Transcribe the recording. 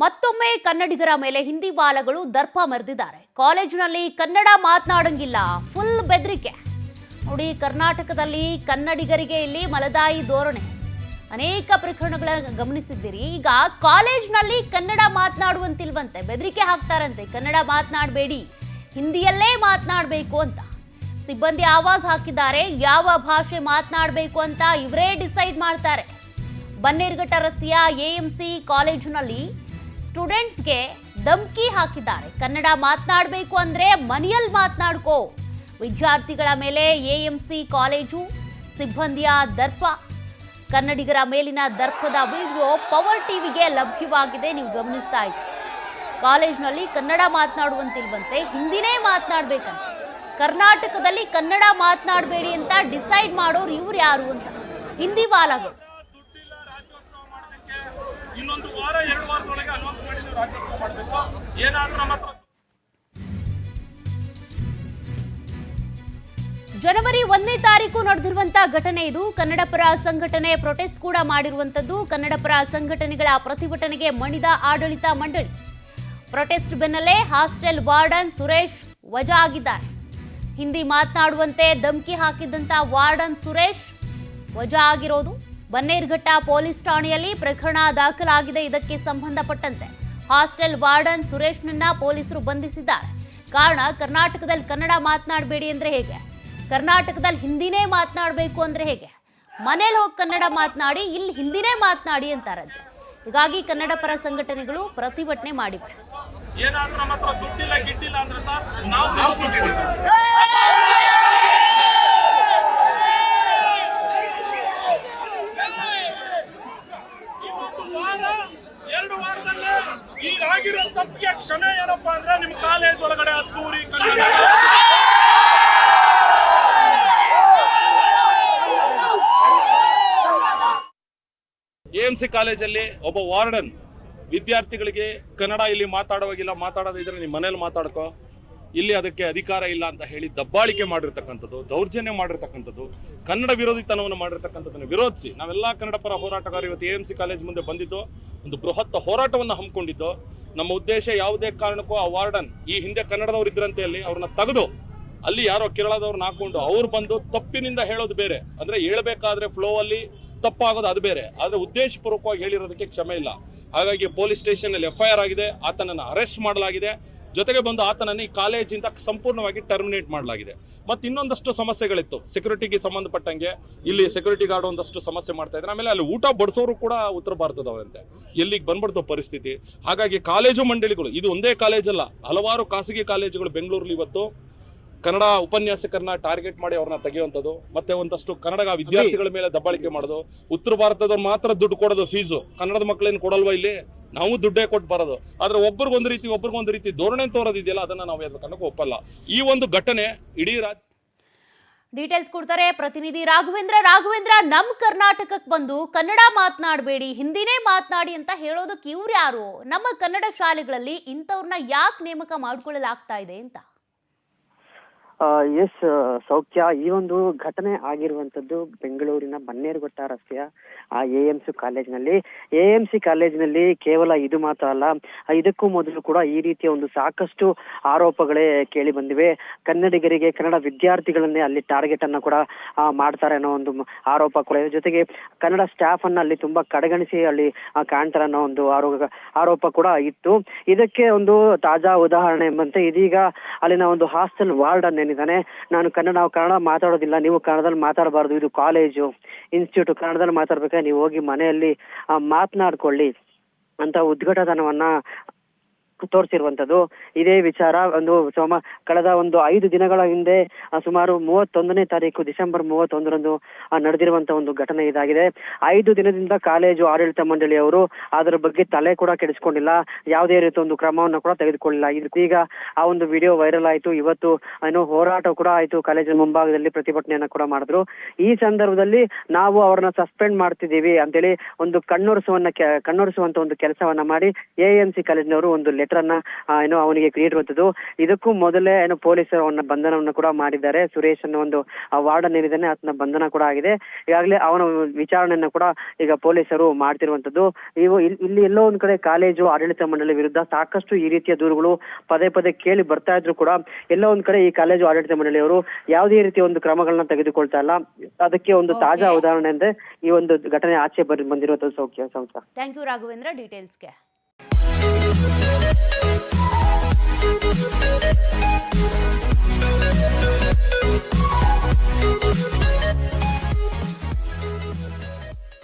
ಮತ್ತೊಮ್ಮೆ ಕನ್ನಡಿಗರ ಮೇಲೆ ಹಿಂದಿ ವಾಲಗಳು ದರ್ಪ ಮೆರೆದಿದ್ದಾರೆ. ಕಾಲೇಜಿನಲ್ಲಿ ಕನ್ನಡ ಮಾತನಾಡಂಗಿಲ್ಲ, ಫುಲ್ ಬೆದರಿಕೆ. ನೋಡಿ, ಕರ್ನಾಟಕದಲ್ಲಿ ಕನ್ನಡಿಗರಿಗೆ ಇಲ್ಲಿ ಮಲದಾಯಿ ಧೋರಣೆ. ಅನೇಕ ಪ್ರಕರಣಗಳನ್ನು ಗಮನಿಸಿದ್ದೀರಿ. ಈಗ ಕಾಲೇಜಿನಲ್ಲಿ ಕನ್ನಡ ಮಾತನಾಡುವಂತಿಲ್ವಂತೆ, ಬೆದರಿಕೆ ಹಾಕ್ತಾರಂತೆ. ಕನ್ನಡ ಮಾತನಾಡಬೇಡಿ, ಹಿಂದಿಯಲ್ಲೇ ಮಾತನಾಡಬೇಕು ಅಂತ ಸಿಬ್ಬಂದಿ ಆವಾಜ್ ಹಾಕಿದ್ದಾರೆ. ಯಾವ ಭಾಷೆ ಮಾತನಾಡಬೇಕು ಅಂತ ಇವರೇ ಡಿಸೈಡ್ ಮಾಡ್ತಾರೆ. ಬನ್ನೇರುಘಟ್ಟ ರಸ್ತೆಯ ಎಎಂಸಿ ಕಾಲೇಜಿನಲ್ಲಿ ಸ್ಟೂಡೆಂಟ್ಸ್ಗೆ ಧಮಕಿ ಹಾಕಿದ್ದಾರೆ. ಕನ್ನಡ ಮಾತನಾಡಬೇಕು ಅಂದ್ರೆ ಮನೆಯಲ್ಲಿ ಮಾತನಾಡ್ಕೋ. ವಿದ್ಯಾರ್ಥಿಗಳ ಮೇಲೆ ಎಎಂಸಿ ಕಾಲೇಜು ಸಿಬ್ಬಂದಿಯ ದರ್ಪ. ಕನ್ನಡಿಗರ ಮೇಲಿನ ದರ್ಪದ ವಿಡಿಯೋ ಪವರ್ ಟಿವಿಗೆ ಲಭ್ಯವಾಗಿದೆ, ನೀವು ಗಮನಿಸ್ತಾ ಇದ್ದೀರಿ. ಕಾಲೇಜಿನಲ್ಲಿ ಕನ್ನಡ ಮಾತನಾಡುವಂತಿಲ್ವಂತೆ, ಹಿಂದಿನೇ ಮಾತನಾಡಬೇಕಂತೆ. ಕರ್ನಾಟಕದಲ್ಲಿ ಕನ್ನಡ ಮಾತನಾಡಬೇಡಿ ಅಂತ ಡಿಸೈಡ್ ಮಾಡೋರು ಇವ್ರು ಯಾರು ಅಂತ, ಹಿಂದಿ ವಾಲಗಳು. ಇನ್ನೊಂದು ವಾರ 2 ವಾರದೊಳಗೆ ಅನೌನ್ಸ್ ಮಾಡಿದ್ರು ರಾಜ್ಯೋತ್ಸವ ಮಾಡಬೇಕು. ಏನಾದ್ರೂ ನಮ್ಮ ಹತ್ರ ಜನವರಿ 1ನೇ ತಾರೀಕು ನಡೆದಿರುವಂತಹ ಘಟನೆ ಇದು. ಕನ್ನಡಪರ ಸಂಘಟನೆ ಪ್ರೊಟೆಸ್ಟ್ ಕೂಡ ಮಾಡಿರುವಂತದ್ದು. ಕನ್ನಡಪರ ಸಂಘಟನೆಗಳ ಪ್ರತಿಭಟನೆಗೆ ಮಣಿದ ಆಡಳಿತ ಮಂಡಳಿ. ಪ್ರೊಟೆಸ್ಟ್ ಬೆನ್ನಲ್ಲೇ ಹಾಸ್ಟೆಲ್ ವಾರ್ಡನ್ ಸುರೇಶ್ ವಜಾ ಆಗಿದ್ದಾರೆ. ಹಿಂದಿ ಮಾತನಾಡುವಂತೆ ಧಮಕಿ ಹಾಕಿದ್ದಂತ ವಾರ್ಡನ್ ಸುರೇಶ್ ವಜಾ ಆಗಿರೋದು. ಬನ್ನೇರುಘಟ್ಟ ಪೊಲೀಸ್ ಠಾಣೆಯಲ್ಲಿ ಪ್ರಕರಣ ದಾಖಲಾಗಿದೆ. ಇದಕ್ಕೆ ಸಂಬಂಧಪಟ್ಟಂತೆ ಹಾಸ್ಟೆಲ್ ವಾರ್ಡನ್ ಸುರೇಶ್ನನ್ನ ಪೊಲೀಸರು ಬಂಧಿಸಿದ್ದಾರೆ. ಕಾರಣ, ಕರ್ನಾಟಕದಲ್ಲಿ ಕನ್ನಡ ಮಾತನಾಡಬೇಡಿ ಅಂದ್ರೆ ಹೇಗೆ, ಕರ್ನಾಟಕದಲ್ಲಿ ಹಿಂದಿನೇ ಮಾತನಾಡಬೇಕು ಅಂದ್ರೆ ಹೇಗೆ, ಮನೇಲಿ ಹೋಗಿ ಕನ್ನಡ ಮಾತನಾಡಿ, ಇಲ್ಲಿ ಹಿಂದಿನೇ ಮಾತನಾಡಿ ಅಂತಾರಂತೆ. ಹೀಗಾಗಿ ಕನ್ನಡ ಪರ ಸಂಘಟನೆಗಳು ಪ್ರತಿಭಟನೆ ಮಾಡಿವೆ. ಏನಾದ್ರೂ ನಮ್ಮ ಹತ್ರ ದುಡ್ಡಿಲ್ಲ ಗಿಡ್ಡಿಲ್ಲ ಅಂದ್ರೆ ಸರ್ ನಾವು ಎರಡು ವಾರದಲ್ಲೇ ಈಗಾಗಿರೋ ತಪ್ಪಿಗೆ ಕ್ಷಮೆ ಏನಪ್ಪಾ ಅಂದ್ರೆ ನಿಮ್ ಕಾಲೇಜ್ ಒಳಗಡೆ ಅದ್ದೂರಿ ಕನ್ನಡ ಎಎಂಸಿ ಕಾಲೇಜಲ್ಲಿ ಒಬ್ಬ ವಾರ್ಡನ್ ವಿದ್ಯಾರ್ಥಿಗಳಿಗೆ ಕನ್ನಡ ಇಲ್ಲಿ ಮಾತಾಡುವಾಗಿಲ್ಲ, ಮಾತಾಡೋದಿದ್ರೆ ನಿಮ್ಮ ಮನೇಲಿ ಮಾತಾಡ್ಕೋ, ಇಲ್ಲಿ ಅದಕ್ಕೆ ಅಧಿಕಾರ ಇಲ್ಲ ಅಂತ ಹೇಳಿ ದಬ್ಬಾಳಿಕೆ ಮಾಡಿರ್ತಕ್ಕಂಥದ್ದು, ದೌರ್ಜನ್ಯ ಮಾಡಿರ್ತಕ್ಕಂಥದ್ದು, ಕನ್ನಡ ವಿರೋಧಿತನವನ್ನು ಮಾಡಿರ್ತಕ್ಕಂಥದ್ದನ್ನು ವಿರೋಧಿಸಿ ನಾವೆಲ್ಲ ಕನ್ನಡ ಪರ ಹೋರಾಟಗಾರರು ಇವತ್ತು ಎಎಂಸಿ ಕಾಲೇಜ್ ಮುಂದೆ ಬಂದಿದ್ದು, ಒಂದು ಬೃಹತ್ ಹೋರಾಟವನ್ನು ಹಮ್ಮಿಕೊಂಡಿದ್ದು. ನಮ್ಮ ಉದ್ದೇಶ ಯಾವುದೇ ಕಾರಣಕ್ಕೂ ಆ ವಾರ್ಡನ್, ಈ ಹಿಂದೆ ಕನ್ನಡದವ್ರು ಇದ್ರಂತೆ, ಅಲ್ಲಿ ಅವ್ರನ್ನ ತೆಗೆದು ಅಲ್ಲಿ ಯಾರೋ ಕೇರಳದವ್ರನ್ನ ಹಾಕೊಂಡು ಅವ್ರು ಬಂದು ತಪ್ಪಿನಿಂದ ಹೇಳೋದು ಬೇರೆ, ಅಂದ್ರೆ ಹೇಳ್ಬೇಕಾದ್ರೆ ಫ್ಲೋ ಅಲ್ಲಿ ತಪ್ಪಾಗೋದು ಅದು ಬೇರೆ, ಆದ್ರೆ ಉದ್ದೇಶಪೂರ್ವಕವಾಗಿ ಹೇಳಿರೋದಕ್ಕೆ ಕ್ಷಮೆ ಇಲ್ಲ. ಹಾಗಾಗಿ ಪೊಲೀಸ್ ಸ್ಟೇಷನ್ ಅಲ್ಲಿ FIR ಆಗಿದೆ, ಆತನನ್ನು ಅರೆಸ್ಟ್ ಮಾಡಲಾಗಿದೆ. ಜೊತೆಗೆ ಬಂದು ಆತನನ್ನು ಈ ಕಾಲೇಜಿಂದ ಸಂಪೂರ್ಣವಾಗಿ ಟರ್ಮಿನೇಟ್ ಮಾಡಲಾಗಿದೆ. ಮತ್ತೆ ಇನ್ನೊಂದಷ್ಟು ಸಮಸ್ಯೆಗಳಿತ್ತು ಸೆಕ್ಯೂರಿಟಿಗೆ ಸಂಬಂಧಪಟ್ಟಂಗೆ. ಇಲ್ಲಿ ಸೆಕ್ಯೂರಿಟಿ ಗಾರ್ಡ್ ಒಂದಷ್ಟು ಸಮಸ್ಯೆ ಮಾಡ್ತಾ ಇದ್ದಾರೆ. ಆಮೇಲೆ ಅಲ್ಲಿ ಊಟ ಬಡಿಸೋರು ಕೂಡ ಉತ್ತರ ಭಾರತದವರಂತೆ, ಎಲ್ಲಿಗೆ ಬಂದ್ಬಿಡ್ತೋ ಪರಿಸ್ಥಿತಿ. ಹಾಗಾಗಿ ಕಾಲೇಜು ಮಂಡಳಿಗಳು, ಇದು ಒಂದೇ ಕಾಲೇಜ್ ಅಲ್ಲ, ಹಲವಾರು ಖಾಸಗಿ ಕಾಲೇಜುಗಳು ಬೆಂಗಳೂರಲ್ಲಿ ಇವತ್ತು ಕನ್ನಡ ಉಪನ್ಯಾಸಕರನ್ನ ಟಾರ್ಗೆಟ್ ಮಾಡಿ ಅವ್ರನ್ನ ತೆಗೆಯುವಂಥದ್ದು, ಮತ್ತೆ ಒಂದಷ್ಟು ಕನ್ನಡ ವಿದ್ಯಾರ್ಥಿಗಳ ಮೇಲೆ ದಬ್ಬಾಳಿಕೆ ಮಾಡೋದು. ಉತ್ತರ ಭಾರತದವ್ರು ಮಾತ್ರ ದುಡ್ಡು ಕೊಡೋದು ಫೀಸು, ಕನ್ನಡದ ಮಕ್ಕಳೇನು ಕೊಡಲ್ವಾ? ಇಲ್ಲಿ ನಾವು ದುಡ್ಡೇ ಕೊಟ್ಟು ಬರೋದು. ಆದ್ರೆ ಒಬ್ರಿಗೊಂದು ರೀತಿ ಧೋರಣೆ ತೋರೋದಿದೆಯಲ್ಲ, ಅದನ್ನ ನಾವು ಯಾವ್ದು ಕಾರಣಕ್ಕೂ ಒಪ್ಪಲ್ಲ. ಈ ಒಂದು ಘಟನೆ ಇಡೀ ರಾಜ್ಯ. ಡೀಟೇಲ್ಸ್ ಕೊಡ್ತಾರೆ ಪ್ರತಿನಿಧಿ ರಾಘವೇಂದ್ರ. ನಮ್ ಕರ್ನಾಟಕಕ್ಕೆ ಬಂದು ಕನ್ನಡ ಮಾತನಾಡಬೇಡಿ, ಹಿಂದಿನೇ ಮಾತನಾಡಿ ಅಂತ ಹೇಳೋದಕ್ಕೆ ಇವ್ರು ಯಾರು? ನಮ್ಮ ಕನ್ನಡ ಶಾಲೆಗಳಲ್ಲಿ ಇಂಥವ್ರನ್ನ ಯಾಕೆ ನೇಮಕ ಮಾಡ್ಕೊಳ್ಳಲಾಗ್ತಾ ಇದೆ ಅಂತ? ಎಸ್ ಸೌಖ್ಯ, ಈ ಒಂದು ಘಟನೆ ಆಗಿರುವಂತದ್ದು ಬೆಂಗಳೂರಿನ ಬನ್ನೇರುಘಟ್ಟ ರಸ್ತೆಯ ಎಎಂಸಿ ಕಾಲೇಜಿನಲ್ಲಿ. ಕೇವಲ ಇದು ಮಾತ್ರ ಅಲ್ಲ, ಇದಕ್ಕೂ ಮೊದಲು ಕೂಡ ಈ ರೀತಿಯ ಒಂದು ಸಾಕಷ್ಟು ಆರೋಪಗಳೇ ಕೇಳಿ ಬಂದಿವೆ. ಕನ್ನಡಿಗರಿಗೆ, ಕನ್ನಡ ವಿದ್ಯಾರ್ಥಿಗಳನ್ನೇ ಅಲ್ಲಿ ಟಾರ್ಗೆಟ್ ಅನ್ನ ಕೂಡ ಮಾಡ್ತಾರೆ ಅನ್ನೋ ಒಂದು ಆರೋಪ ಕೂಡ ಇದೆ. ಜೊತೆಗೆ ಕನ್ನಡ ಸ್ಟಾಫ್ ಅನ್ನ ಅಲ್ಲಿ ತುಂಬಾ ಕಡೆಗಣಿಸಿ ಅಲ್ಲಿ ಕಾಣ್ತಾರೆ ಅನ್ನೋ ಒಂದು ಆರೋಪ ಕೂಡ ಇತ್ತು. ಇದಕ್ಕೆ ಒಂದು ತಾಜಾ ಉದಾಹರಣೆ ಎಂಬಂತೆ ಇದೀಗ ಅಲ್ಲಿನ ಒಂದು ಹಾಸ್ಟೆಲ್ ವಾರ್ಡನ್ ಏನಿದ್ದಾನೆ, ನಾವು ಕನ್ನಡ ಮಾತಾಡೋದಿಲ್ಲ, ನೀವು ಕನ್ನಡದಲ್ಲಿ ಮಾತಾಡಬಾರ್ದು, ಇದು ಕಾಲೇಜು ಇನ್ಸ್ಟಿಟ್ಯೂಟ್, ಕನ್ನಡದಲ್ಲಿ ಮಾತಾಡ್ಬೇಕಾದ್ರೆ ನೀವು ಹೋಗಿ ಮನೆಯಲ್ಲಿ ಮಾತನಾಡ್ಕೊಳ್ಳಿ ಅಂತ ಉದ್ಘಾಟನವನ್ನ ತೋರಿಸಿರುವಂತದ್ದು. ಇದೇ ವಿಚಾರ ಕಳೆದ ಒಂದು 5 ದಿನಗಳ ಹಿಂದೆ ಸುಮಾರು 31ನೇ ತಾರೀಕು ಡಿಸೆಂಬರ್ 31ರಂದು ನಡೆದಿರುವಂತಹ ಒಂದು ಘಟನೆ ಇದಾಗಿದೆ. 5 ದಿನದಿಂದ ಕಾಲೇಜು ಆಡಳಿತ ಮಂಡಳಿಯವರು ಅದರ ಬಗ್ಗೆ ತಲೆ ಕೂಡ ಕೆಡಿಸ್ಕೊಂಡಿಲ್ಲ, ಯಾವುದೇ ರೀತಿಯ ಒಂದು ಕ್ರಮವನ್ನು ಕೂಡ ತೆಗೆದುಕೊಳ್ಳಿಲ್ಲ. ಈಗ ಆ ಒಂದು ವಿಡಿಯೋ ವೈರಲ್ ಆಯ್ತು. ಇವತ್ತು ಹೋರಾಟ ಕೂಡ ಆಯ್ತು, ಕಾಲೇಜಿನ ಮುಂಭಾಗದಲ್ಲಿ ಪ್ರತಿಭಟನೆಯನ್ನ ಕೂಡ ಮಾಡಿದ್ರು. ಈ ಸಂದರ್ಭದಲ್ಲಿ ನಾವು ಅವ್ರನ್ನ ಸಸ್ಪೆಂಡ್ ಮಾಡ್ತಿದ್ದೀವಿ ಅಂತೇಳಿ ಒಂದು ಕಣ್ಣೊರೆಸುವಂತ ಒಂದು ಕೆಲಸವನ್ನ ಮಾಡಿ ಎಎಂಸಿ ಕಾಲೇಜಿನವರು ಒಂದು ಲೆಟರ್ ಅನ್ನ ಏನೋ ಅವನಿಗೆ ನೀಡಿರುವಂತದ್ದು. ಇದಕ್ಕೂ ಮೊದಲೇ ಏನೋ ಪೊಲೀಸರು ಅವನ ಬಂಧನವನ್ನು ಕೂಡ ಮಾಡಿದ್ದಾರೆ. ಸುರೇಶ್ ಅನ್ನೋ ಒಂದು ವಾರ್ಡನ್ ಏನಿದ್ದಾನೆ ಆತನ ಬಂಧನ ಕೂಡ ಆಗಿದೆ. ಈಗಾಗಲೇ ಅವನ ವಿಚಾರಣೆಯನ್ನ ಕೂಡ ಈಗ ಪೊಲೀಸರು ಮಾಡ್ತಿರುವಂತದ್ದು. ಇಲ್ಲಿ ಎಲ್ಲೋ ಒಂದ್ ಕಡೆ ಕಾಲೇಜು ಆಡಳಿತ ಮಂಡಳಿ ವಿರುದ್ಧ ಸಾಕಷ್ಟು ಈ ರೀತಿಯ ದೂರುಗಳು ಪದೇ ಪದೇ ಕೇಳಿ ಬರ್ತಾ ಇದ್ರು ಕೂಡ ಎಲ್ಲೋ ಒಂದ್ ಕಡೆ ಈ ಕಾಲೇಜು ಆಡಳಿತ ಮಂಡಳಿಯವರು ಯಾವುದೇ ರೀತಿಯ ಒಂದು ಕ್ರಮಗಳನ್ನ ತೆಗೆದುಕೊಳ್ತಾ ಇಲ್ಲ. ಅದಕ್ಕೆ ಒಂದು ತಾಜಾ ಉದಾಹರಣೆ ಅಂದ್ರೆ ಈ ಒಂದು ಘಟನೆ ಆಚೆ ಬಂದಿರುವಂತದ್ದು. ಸೌಖ್ಯ. Thank you Raghavendra ಡೀಟೇಲ್ಸ್ಗೆ.